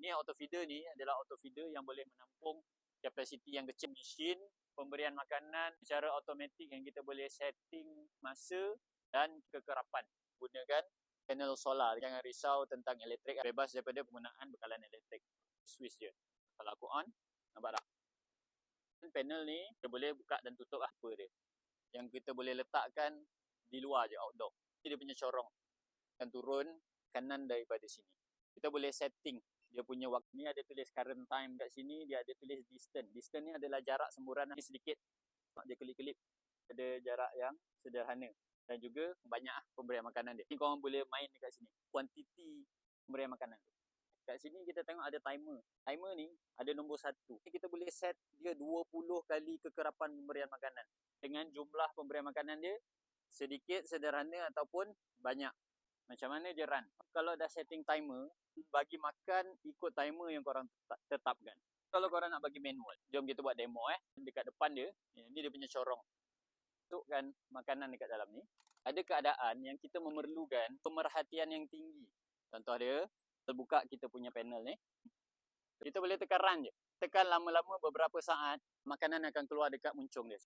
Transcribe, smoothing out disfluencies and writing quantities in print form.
jenis auto feeder ni adalah auto feeder yang boleh menampung kapasiti yang kecil. Mesin pemberian makanan secara automatik yang kita boleh setting masa dan kekerapan. Gunakan panel solar. Jangan risau tentang elektrik, bebas daripada penggunaan bekalan elektrik. Switch je. Kalau aku on, nampak tak? Panel ni kita boleh buka dan tutup apa dia. Yang kita boleh letakkan di luar je, outdoor. Ini dia punya corong. Akan turun kanan daripada sini. Kita boleh setting dia punya waktu. Ni ada tulis current time kat sini, dia ada tulis distance. Distance ni adalah jarak semburan ni sedikit. Dia kelip-kelip. Ada jarak yang sederhana. Dan juga banyak pemberian makanan dia. Ni korang boleh main dekat sini. Kuantiti pemberian makanan tu. Kat sini kita tengok ada timer. Timer ni ada nombor 1. Kita boleh set dia 20 kali kekerapan pemberian makanan. Dengan jumlah pemberian makanan dia sedikit, sederhana ataupun banyak. Macam mana dia run. Kalau dah setting timer, bagi makan ikut timer yang korang tetapkan. Kalau korang nak bagi manual, jom kita buat demo Dekat depan dia, ni dia punya corong. Masukkan makanan dekat dalam ni. Ada keadaan yang kita memerlukan pemerhatian yang tinggi. Contoh dia, terbuka kita punya panel ni. Kita boleh tekan run je. Tekan lama-lama beberapa saat, makanan akan keluar dekat muncung dia.